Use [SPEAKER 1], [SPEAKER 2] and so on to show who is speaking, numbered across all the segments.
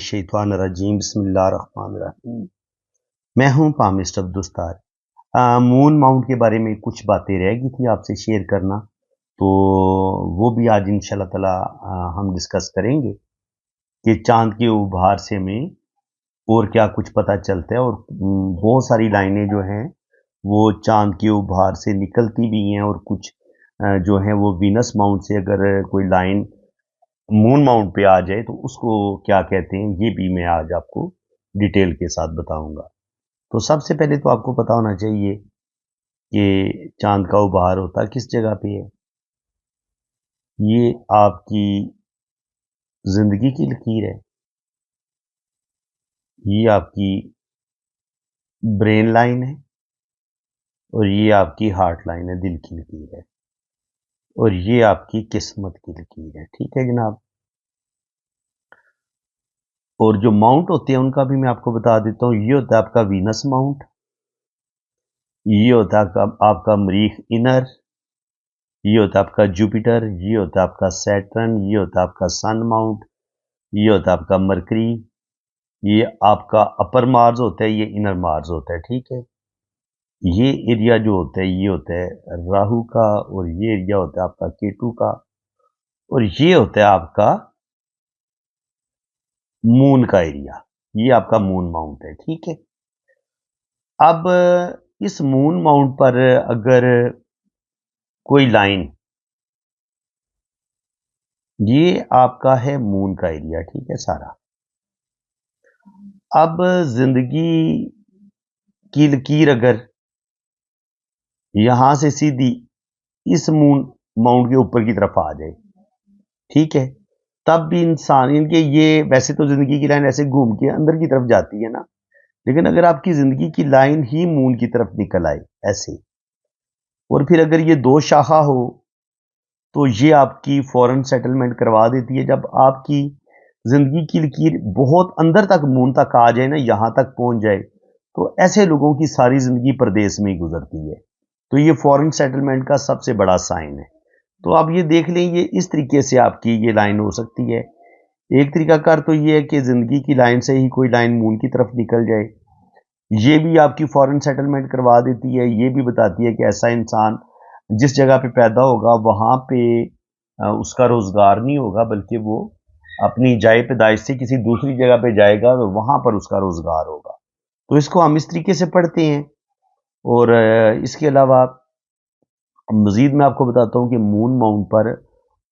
[SPEAKER 1] मिनश्शैतानिर्रजीम बिस्मिल्लाहिर्रहमानिर्रहीम। मैं हूं पामिस्ट अब्दुस्तार। मून माउंट के बारे में कुछ बातें रह गई थी आपसे शेयर करना, तो वो भी आज इंशाल्लाह ताला हम डिस्कस करेंगे कि चांद के उभार से हमें और क्या कुछ पता चलता है। और बहुत सारी लाइनें जो हैं वो चांद के उभार से निकलती भी हैं, और कुछ जो हैं वो वीनस माउंट से अगर कोई लाइन मून माउंट पे आ जाए तो उसको क्या कहते हैं, ये भी मैं आज आपको डिटेल के साथ बताऊंगा। तो सबसे पहले तो आपको पता होना चाहिए कि चांद का उभार होता किस जगह पे है। ये आपकी जिंदगी की लकीर है, ये आपकी ब्रेन लाइन है, और ये आपकी हार्ट लाइन है, दिल की लकीर है, और ये आपकी किस्मत की लकीर है। ठीक है जनाब। और जो माउंट होते हैं उनका भी मैं आपको बता देता हूँ। ये होता है आपका वीनस माउंट, ये होता है आपका मरीख इनर, ये होता है आपका जुपिटर, ये होता है आपका सैटर्न, ये होता है आपका सन माउंट, ये होता है आपका मरकरी, ये आपका अपर मार्स होता है, ये इनर मार्स होता है। ठीक है। ये एरिया जो होता है ये होता है राहु का, और ये एरिया होता है आपका केतु का, और ये होता है आपका मून का एरिया। ये आपका मून माउंट है। ठीक है। अब इस मून माउंट पर अगर कोई लाइन, ये आपका है मून का एरिया, ठीक है सारा। अब जिंदगी की लकीर अगर यहां से सीधी इस मून माउंट के ऊपर की तरफ आ जाए, ठीक है, तब भी इंसान इनके ये वैसे तो जिंदगी की लाइन ऐसे घूम के अंदर की तरफ जाती है ना, लेकिन अगर आपकी जिंदगी की लाइन ही मून की तरफ निकल आए ऐसे, और फिर अगर ये दो शाखा हो, तो ये आपकी फॉरेन सेटलमेंट करवा देती है। जब आपकी जिंदगी की लकीर बहुत अंदर तक मून तक आ जाए ना, यहां तक पहुंच जाए, तो ऐसे लोगों की सारी जिंदगी परदेश में ही गुजरती है। तो ये फॉरेन सेटलमेंट का सबसे बड़ा साइन है। तो आप ये देख लें, ये इस तरीके से आपकी ये लाइन हो सकती है। एक तरीका कार तो ये है कि जिंदगी की लाइन से ही कोई लाइन मून की तरफ निकल जाए, ये भी आपकी फॉरेन सेटलमेंट करवा देती है। ये भी बताती है कि ऐसा इंसान जिस जगह पे पैदा होगा वहां पे उसका रोजगार नहीं होगा, बल्कि वो अपनी जाए पैदाइश से किसी दूसरी जगह पे जाएगा और वहां पर उसका रोजगार होगा। तो इसको हम इस तरीके से पढ़ते हैं। और इसके अलावा मजीद मैं आपको बताता हूँ कि मून माउंट पर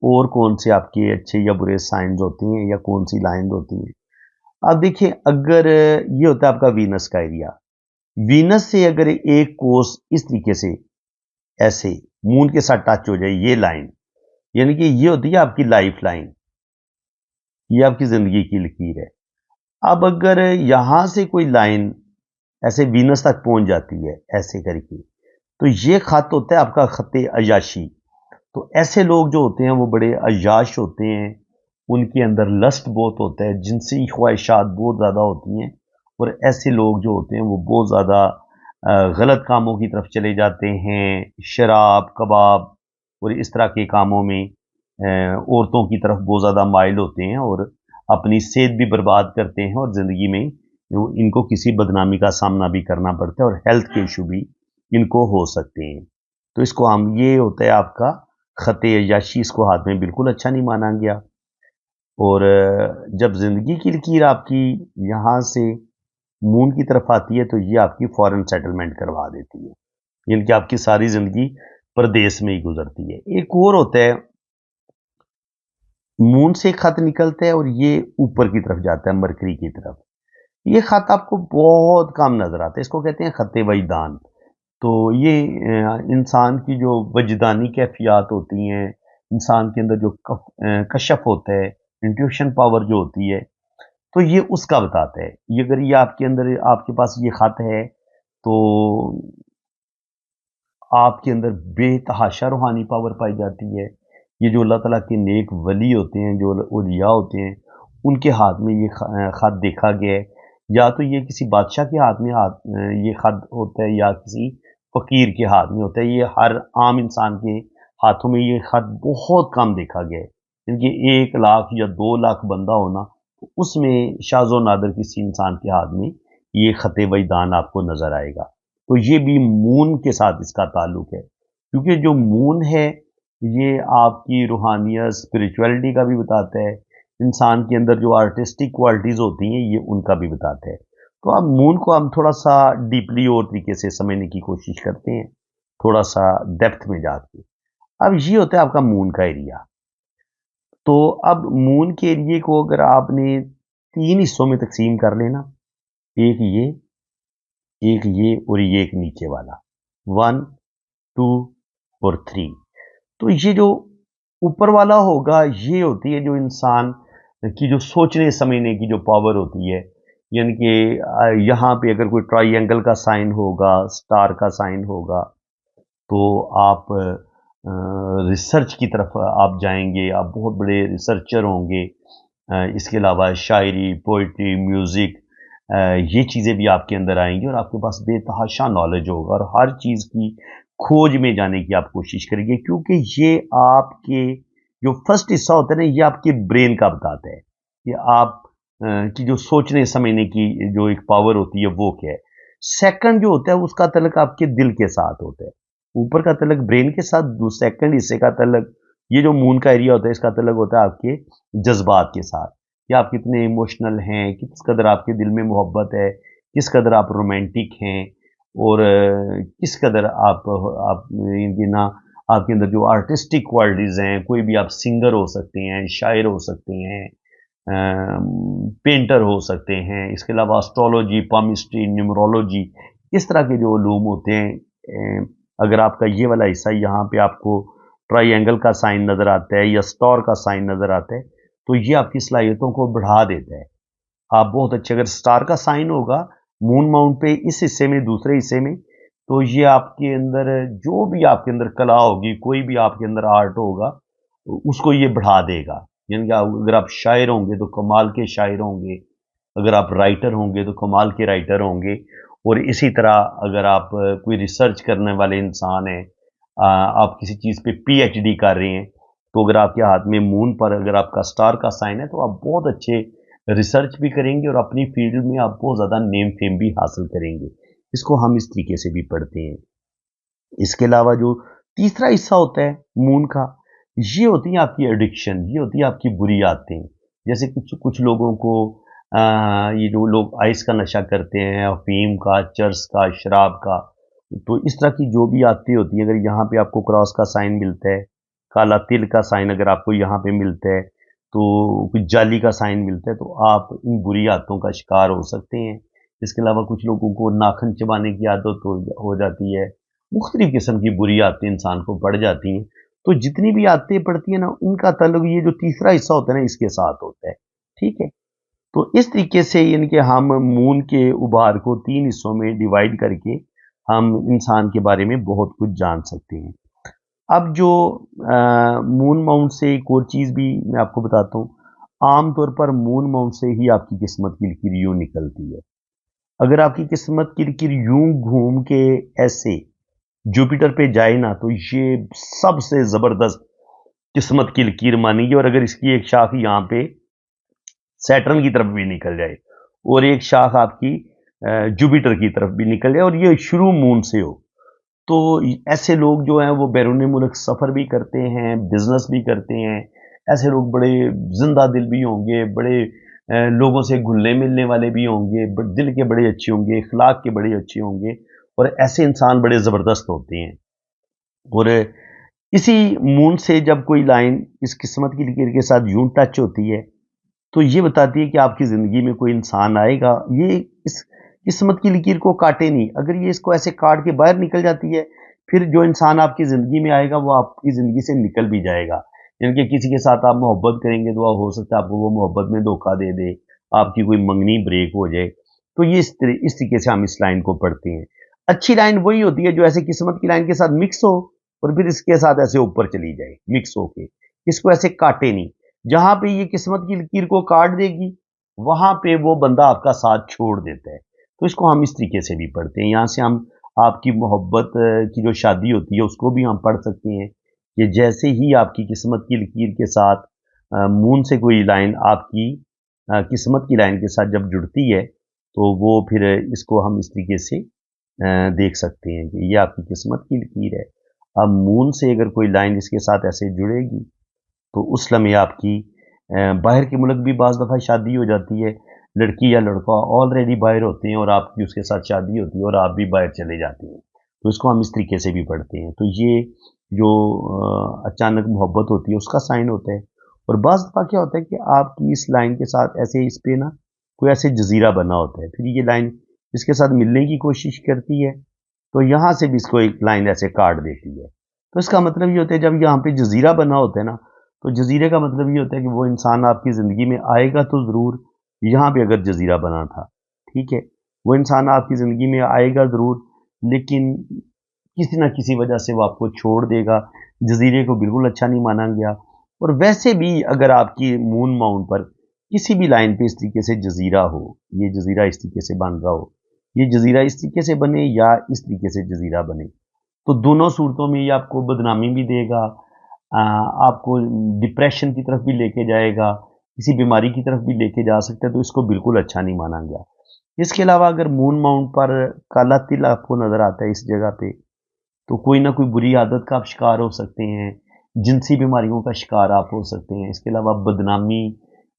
[SPEAKER 1] और कौन से आपके अच्छे या बुरे साइंस होते हैं, या कौन सी लाइन होती हैं। आप देखिए, अगर ये होता है आपका वीनस का एरिया, वीनस से अगर एक कोस इस तरीके से ऐसे मून के साथ टच हो जाए, ये लाइन, यानी कि ये होती है आपकी लाइफ लाइन, ये आपकी जिंदगी की लकीर है। अब अगर यहां से कोई लाइन ऐसे वीनस तक पहुंच जाती है ऐसे करके, तो ये खत होता है आपका खत्ते अयाशी। तो ऐसे लोग जो होते हैं वो बड़े अयाश होते हैं, उनके अंदर लस्ट बहुत होता है, जिनसी ख्वाहिशात बहुत ज़्यादा होती हैं, और ऐसे लोग जो होते हैं वो बहुत ज़्यादा गलत कामों की तरफ चले जाते हैं, शराब कबाब और इस तरह के कामों में औरतों की तरफ बहुत ज़्यादा माइल होते हैं, और अपनी सेहत भी बर्बाद करते हैं, और ज़िंदगी में इनको किसी बदनामी का सामना भी करना पड़ता है, और हेल्थ के इशू भी इनको हो सकते हैं। तो इसको हम, ये होता है आपका खते अय्याशी, इसको हाथ में बिल्कुल अच्छा नहीं माना गया। और जब जिंदगी की लकीर आपकी यहाँ से मून की तरफ आती है, तो ये आपकी फॉरेन सेटलमेंट करवा देती है, यानी कि आपकी सारी जिंदगी प्रदेश में ही गुजरती है। एक और होता है, मून से खत निकलता है और ये ऊपर की तरफ जाता है मरकरी की तरफ। ये खत आपको बहुत कम नजर आता है, इसको कहते हैं खते वजदान। तो ये इंसान की जो वजदानी कैफियत होती हैं, इंसान के अंदर जो कशफ होता है, इंट्यूशन पावर जो होती है, तो ये उसका बताता है। ये अगर ये आपके अंदर, आपके पास ये खत है, तो आपके अंदर बेतहाशा रूहानी पावर पाई जाती है। ये जो अल्लाह ताला के नेक वली होते हैं, जो औलिया होते हैं, उनके हाथ में ये खत देखा गया है। या तो ये किसी बादशाह के हाथ में ये खत होता है, या किसी फकीर के हाथ में होता है। ये हर आम इंसान के हाथों में ये खत बहुत कम देखा गया है। क्योंकि 1 लाख या 2 लाख बंदा होना, اس میں शाज़ व नादिर किसी इंसान के हाथ में ये ख़त वजदान आपको नज़र आएगा। तो ये भी मून के साथ इसका ताल्लुक है, क्योंकि जो मून है ये आपकी रूहानियत, स्पिरिचुअलिटी का भी बताता है, इंसान के अंदर जो आर्टिस्टिक क्वालिटीज़ होती हैं ये उनका भी बताता है। तो अब मून को हम थोड़ा सा डीपली और तरीके से समझने की कोशिश करते हैं, थोड़ा सा डेप्थ में जाके। अब ये होता है आपका मून का एरिया। तो अब मून के एरिए को अगर आपने 3 हिस्सों में तकसीम कर लेना, एक ये और ये एक नीचे वाला, 1, 2 और 3। तो ये जो ऊपर वाला होगा ये होती है जो इंसान की जो सोचने समझने की जो पावर होती है, यानी कि यहाँ पे अगर कोई ट्राइंगल का साइन होगा, स्टार का साइन होगा, तो आप रिसर्च की तरफ आप जाएंगे, आप बहुत बड़े रिसर्चर होंगे। इसके अलावा शायरी, पोइट्री, म्यूज़िक, ये चीज़ें भी आपके अंदर आएंगी और आपके पास बेतहाशा नॉलेज होगा और हर चीज़ की खोज में जाने की आप कोशिश करेंगे, क्योंकि ये आपके जो फर्स्ट हिस्सा होता है ना, ये आपके ब्रेन का बताता है कि आप की जो सोचने समझने की जो एक पावर होती है वो क्या है। सेकंड जो होता है उसका तल्लुक आपके दिल के साथ होता है, ऊपर का तल्लुक ब्रेन के साथ, सेकंड हिस्से का तल्लुक ये जो मून का एरिया होता है इसका तल्लुक होता है आपके जज्बात के साथ, कि आप कितने इमोशनल हैं, किस कदर आपके दिल में मोहब्बत है, किस कदर आप रोमांटिक हैं, और किस कदर आप ये ना आपके अंदर जो आर्टिस्टिक क्वालिटीज़ हैं, कोई भी आप सिंगर हो सकते हैं, शायर हो सकते हैं, पेंटर हो सकते हैं, इसके अलावा एस्ट्रोलॉजी, पामिस्ट्री, न्यूमरोलॉजी, इस तरह के जो उलूम होते हैं, अगर आपका ये वाला हिस्सा यहाँ पे आपको ट्राइंगल का साइन नज़र आता है या स्टार का साइन नज़र आता है, तो ये आपकी सलाहियतों को बढ़ा देता है। आप बहुत अच्छे, अगर स्टार का साइन होगा मून माउंट पे इस हिस्से में, दूसरे हिस्से में, तो ये आपके अंदर जो भी आपके अंदर कला होगी, कोई भी आपके अंदर आर्ट होगा, उसको ये बढ़ा देगा। यानी कि अगर आप शायर होंगे तो कमाल के शायर होंगे, अगर आप राइटर होंगे तो कमाल के राइटर होंगे, और इसी तरह अगर आप कोई रिसर्च करने वाले इंसान हैं, आप किसी चीज़ पे पीएचडी कर रहे हैं, तो अगर आपके हाथ में मून पर अगर आपका स्टार का साइन है तो आप बहुत अच्छे रिसर्च भी करेंगे और अपनी फील्ड में आप बहुत ज़्यादा नेम फेम भी हासिल करेंगे। इसको हम इस तरीके से भी पढ़ते हैं। इसके अलावा जो तीसरा हिस्सा होता है मून का, ये होती है आपकी एडिक्शन, ये होती है आपकी बुरी आदतें। जैसे कुछ कुछ लोगों को ये जो लोग आइस का नशा करते हैं, अफीम का, चरस का, शराब का, तो इस तरह की जो भी आदतें होती हैं, अगर यहाँ पे आपको क्रॉस का साइन मिलता है, काला तिल का साइन अगर आपको यहाँ पे मिलता है, तो कुछ जाली का साइन मिलता है, तो आप इन बुरी आदतों का शिकार हो सकते हैं। इसके अलावा कुछ लोगों को नाखून चबाने की आदत हो जाती है, मुख्तलिफ किस्म की बुरी आदतें इंसान को पड़ जाती हैं। तो जितनी भी आदतें पड़ती हैं ना, उनका ताल्लुक ये जो तीसरा हिस्सा होता है ना, इसके साथ होता है। ठीक है, तो इस तरीके से यानी कि हम मून के उभार को 3 हिस्सों में डिवाइड करके हम इंसान के बारे में बहुत कुछ जान सकते हैं। अब जो मून माउंट से एक और चीज़ भी मैं आपको बताता हूँ। आम तौर पर मून माउंट से ही आपकी किस्मत की लकीर यूँ निकलती है। अगर आपकी किस्मत की लकीर यूँ घूम के ऐसे जुपिटर पे जाए ना, तो ये सबसे ज़बरदस्त किस्मत की लकीर मानेगी। और अगर इसकी एक शाख यहाँ पे सैटर्न की तरफ भी निकल जाए और एक शाख आपकी जुपिटर की तरफ भी निकल जाए और ये शुरू मून से हो, तो ऐसे लोग जो हैं वो बैरून मुल्क सफ़र भी करते हैं, बिजनेस भी करते हैं। ऐसे लोग बड़े जिंदा दिल भी होंगे, बड़े लोगों से घुलने मिलने वाले भी होंगे, दिल के बड़े अच्छे होंगे, इखलाक के बड़े अच्छे होंगे, और ऐसे इंसान बड़े ज़बरदस्त होते हैं। और इसी मून से जब कोई लाइन इस किस्मत की लकीर के साथ यूं टच होती है, तो ये बताती है कि आपकी ज़िंदगी में कोई इंसान आएगा, ये इस किस्मत की लकीर को काटे नहीं। अगर ये इसको ऐसे काट के बाहर निकल जाती है, फिर जो इंसान आपकी ज़िंदगी में आएगा वो आपकी ज़िंदगी से निकल भी जाएगा। यानी कि किसी के साथ आप मोहब्बत करेंगे तो हो सकता है आपको वो मोहब्बत में धोखा दे दे, आपकी कोई मंगनी ब्रेक हो जाए। तो ये इस तरीके से हम इस लाइन को पढ़ते हैं। अच्छी लाइन वही होती है जो ऐसे किस्मत की लाइन के साथ मिक्स हो और फिर इसके साथ ऐसे ऊपर चली जाए मिक्स होके, इसको ऐसे काटे नहीं। जहां पे ये किस्मत की लकीर को काट देगी, वहां पे वो बंदा आपका साथ छोड़ देता है। तो इसको हम इस तरीके से भी पढ़ते हैं। यहाँ से हम आपकी मोहब्बत की जो शादी होती है उसको भी हम पढ़ सकते हैं कि जैसे ही आपकी किस्मत की लकीर के साथ मून से कोई लाइन आपकी किस्मत की लाइन के साथ जब जुड़ती है तो वो फिर इसको हम इस तरीके से देख सकते हैं कि ये आपकी किस्मत की लकीर है। अब मून से अगर कोई लाइन इसके साथ ऐसे जुड़ेगी तो उस लम्हे आपकी बाहर के मुल्क भी बाज़ दफ़ा शादी हो जाती है, लड़की या लड़का ऑलरेडी बाहर होते हैं और आपकी उसके साथ शादी होती है और आप भी बाहर चले जाते हैं, तो इसको हम इस तरीके से भी पढ़ते हैं। तो ये जो अचानक मोहब्बत होती है उसका साइन होता है। और बाज़ दफ़ा क्या होता है कि आपकी इस लाइन के साथ ऐसे इस पे ना कोई ऐसे जजीरा बना होता है, फिर ये लाइन इसके साथ मिलने की कोशिश करती है, तो यहाँ से भी इसको एक लाइन ऐसे काट देती है। तो इसका मतलब ये होता है जब यहाँ पे जजीरा बना होता है ना, तो जजीरे का मतलब ये होता है कि वो इंसान आपकी ज़िंदगी में आएगा तो ज़रूर, यहाँ पे अगर जजीरा बना था, ठीक है, वो इंसान आपकी ज़िंदगी में आएगा ज़रूर, लेकिन किसी ना किसी वजह से वो आपको छोड़ देगा, जजीरे को बिल्कुल अच्छा नहीं माना गया। और वैसे भी अगर आपकी मून माउंट पर किसी भी लाइन पे इस तरीके से जजीरा हो, ये जजीरा इस तरीके से बन रहा हो, ये जजीरा इस तरीके से बने या इस तरीके से जजीरा बने, तो दोनों सूरतों में ये आपको बदनामी भी देगा, आपको डिप्रेशन की तरफ भी लेके जाएगा, किसी बीमारी की तरफ भी लेके जा सकता है, तो इसको बिल्कुल अच्छा नहीं माना गया। इसके अलावा अगर मून माउंट पर काला तिल आपको नज़र आता है इस जगह पे, तो कोई ना कोई बुरी आदत का आप शिकार हो सकते हैं, जिनसी बीमारियों का शिकार आप हो सकते हैं। इसके अलावा बदनामी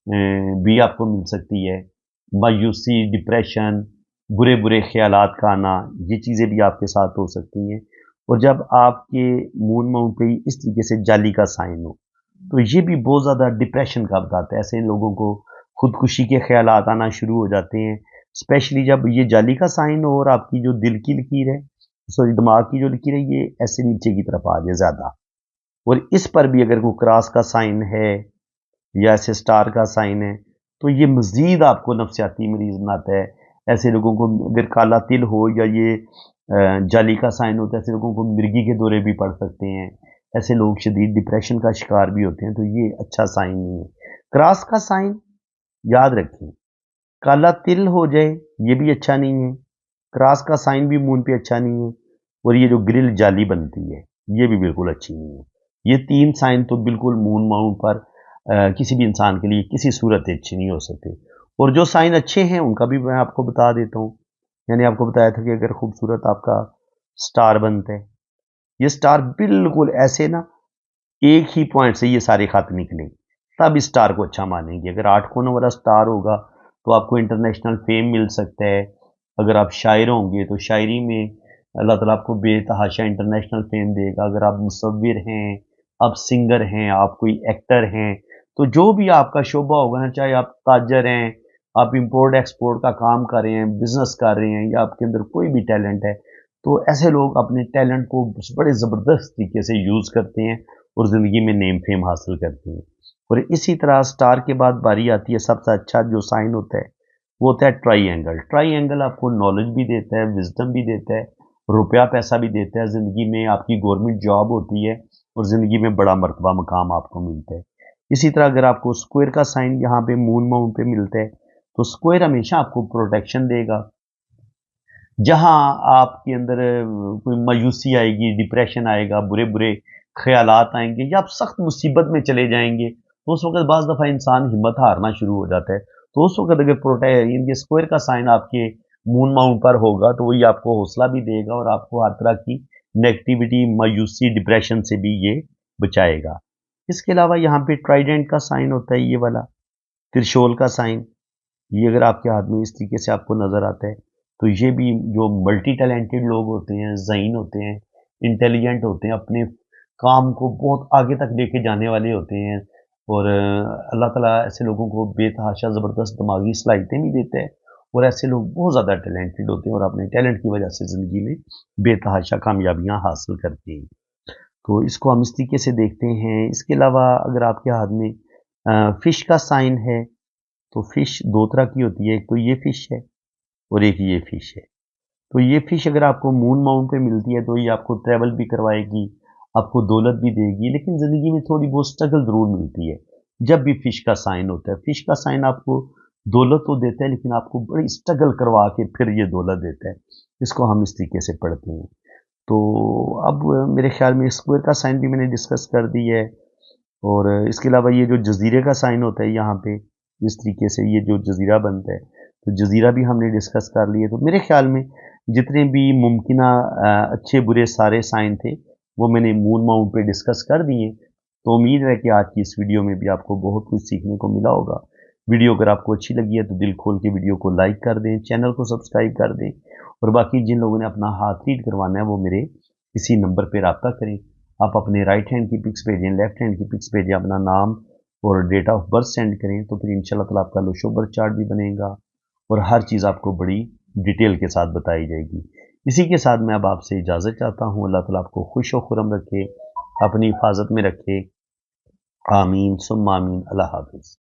[SPEAKER 1] भी आपको मिल सकती है, मायूसी, डिप्रेशन, बुरे-बुरे ख़्यालात का आना, ये चीज़ें भी आपके साथ हो सकती हैं। और जब आपके मून माउंट पे इस तरीके से जाली का साइन हो, तो ये भी बहुत ज़्यादा डिप्रेशन का बताता है। ऐसे लोगों को खुदकुशी के ख़्यालात आना शुरू हो जाते हैं, स्पेशली जब ये जाली का साइन हो और आपकी जो दिल की लकीर है, सॉरी दिमाग की जो लकीर है, ये ऐसे नीचे की तरफ आ जाए ज़्यादा। और इस पर भी अगर कोई क्रॉस का साइन है या ऐसे स्टार का साइन है, तो ये मज़ीद आपको नफसियाती मरीज़ बनाता है। ऐसे लोगों को अगर काला तिल हो या ये जाली का साइन होता है, ऐसे लोगों को मिर्गी के दौरे भी पड़ सकते हैं। ऐसे लोग शदीद डिप्रेशन का शिकार भी होते हैं, तो ये अच्छा साइन नहीं है। क्रॉस का साइन याद रखें, काला तिल हो जाए ये भी अच्छा नहीं है, क्रॉस का साइन भी मून पे अच्छा नहीं है, और ये जो ग्रिल जाली बनती है ये भी बिल्कुल अच्छी नहीं है। ये 3 साइन तो बिल्कुल मून माउंट पर किसी भी इंसान के लिए किसी सूरत अच्छी नहीं हो सकते। और जो साइन अच्छे हैं उनका भी मैं आपको बता देता हूँ। मैंने आपको बताया था कि अगर खूबसूरत आपका स्टार बनता है, ये स्टार बिल्कुल ऐसे ना एक ही पॉइंट से ये सारे खत निकले, तब इस स्टार को अच्छा मानेंगे। अगर 8 कोनों वाला स्टार होगा तो आपको इंटरनेशनल फेम मिल सकता है। अगर आप शायर होंगे तो शायरी में अल्लाह ताला आपको बेतहाशा इंटरनेशनल फेम देगा। अगर आप मुसव्विर हैं, आप सिंगर हैं, आप कोई एक्टर हैं, तो जो भी आपका शोबा होगा ना, चाहे आप ताजर हैं, आप इंपोर्ट एक्सपोर्ट का काम कर रहे हैं, बिजनेस कर रहे हैं, या आपके अंदर कोई भी टैलेंट है, तो ऐसे लोग अपने टैलेंट को बड़े ज़बरदस्त तरीके से यूज़ करते हैं और ज़िंदगी में नेम फेम हासिल करते हैं। और इसी तरह स्टार के बाद बारी आती है सबसे अच्छा जो साइन होता है, वो होता है ट्राई एंगल आपको नॉलेज भी देता है, विजडम भी देता है, रुपया पैसा भी देता है, ज़िंदगी में आपकी गवर्नमेंट जॉब होती है और ज़िंदगी में बड़ा मर्तबा मकाम आपको मिलता है। इसी तरह अगर आपको स्क्वायर का साइन यहाँ पे मून माउंट पे मिलता है, तो स्क्वायर हमेशा आपको प्रोटेक्शन देगा। जहाँ आपके अंदर कोई मायूसी आएगी, डिप्रेशन आएगा, बुरे-बुरे ख़्यालात आएँगे या आप सख्त मुसीबत में चले जाएँगे, तो उस वक़्त बाज़ दफ़ा इंसान हिम्मत हारना शुरू हो जाता है। तो उस वक़्त अगर ये स्क्वायर का साइन आपके मून माउंट पर होगा, तो वही आपको हौसला भी देगा और आपको हर तरह की नेगेटिविटी, मायूसी, डिप्रेशन से भी ये बचाएगा। इसके अलावा यहाँ पे ट्राइडेंट का साइन होता है ये वाला, त्रिशूल का साइन, ये अगर आपके हाथ में इस तरीके से आपको नज़र आता है, तो ये भी जो मल्टी टैलेंटेड लोग होते हैं, ज़हीन होते हैं, इंटेलिजेंट होते हैं, अपने काम को बहुत आगे तक लेके जाने वाले होते हैं, और अल्लाह ताला ऐसे लोगों को बेतहाशा ज़बरदस्त दिमागी सलाहियतें भी देता है, और ऐसे लोग बहुत ज़्यादा टैलेंटेड होते हैं और अपने टैलेंट की वजह से ज़िंदगी में बेतहाशा कामयाबियाँ हासिल करते हैं। तो इसको हम इस तरीके से देखते हैं। इसके अलावा अगर आपके हाथ में फ़िश का साइन है, तो फ़िश 2 तरह की होती है, एक तो ये फ़िश है और एक ये फ़िश है। तो ये फ़िश अगर आपको मून माउंट पे मिलती है, तो ये आपको ट्रैवल भी करवाएगी, आपको दौलत भी देगी, लेकिन ज़िंदगी में थोड़ी बहुत स्ट्रगल ज़रूर मिलती है। जब भी फ़िश का साइन होता है, फ़िश का साइन आपको दौलत तो देता है, लेकिन आपको बड़ी स्ट्रगल करवा के फिर ये दौलत देता है। इसको हम इस तरीके से पढ़ते हैं। तो अब मेरे ख़्याल में स्क्वायर का साइन भी मैंने डिस्कस कर दी है, और इसके अलावा ये जो जज़ीरे का साइन होता है यहाँ पे, इस तरीके से ये जो जजीरा बनता है, तो जजीरा भी हमने डिस्कस कर लिए। तो मेरे ख्याल में जितने भी मुमकिन अच्छे बुरे सारे साइन थे वो मैंने मून माउंट पे डिस्कस कर दिए। तो उम्मीद है कि आज की इस वीडियो में भी आपको बहुत कुछ सीखने को मिला होगा। वीडियो अगर आपको अच्छी लगी है तो दिल खोल के वीडियो को लाइक कर दें, चैनल को सब्सक्राइब कर दें, और बाकी जिन लोगों ने अपना हाथ रीड करवाना है वो मेरे इसी नंबर पर रब्ता करें। आप अपने राइट हैंड की पिक्स भेजें, लेफ्ट हैंड की पिक्स भेजें, अपना नाम और डेट ऑफ बर्थ सेंड करें, तो फिर इंशाल्लाह ताला आपका लोशो बर्थ चार्ट भी बनेगा और हर चीज़ आपको बड़ी डिटेल के साथ बताई जाएगी। इसी के साथ मैं अब आपसे इजाज़त चाहता हूँ। अल्लाह ताला आपको खुश और खुरम रखे, अपनी हिफाजत में रखे। आमीन सुम्मा आमीन। अल्लाह हाफिज़।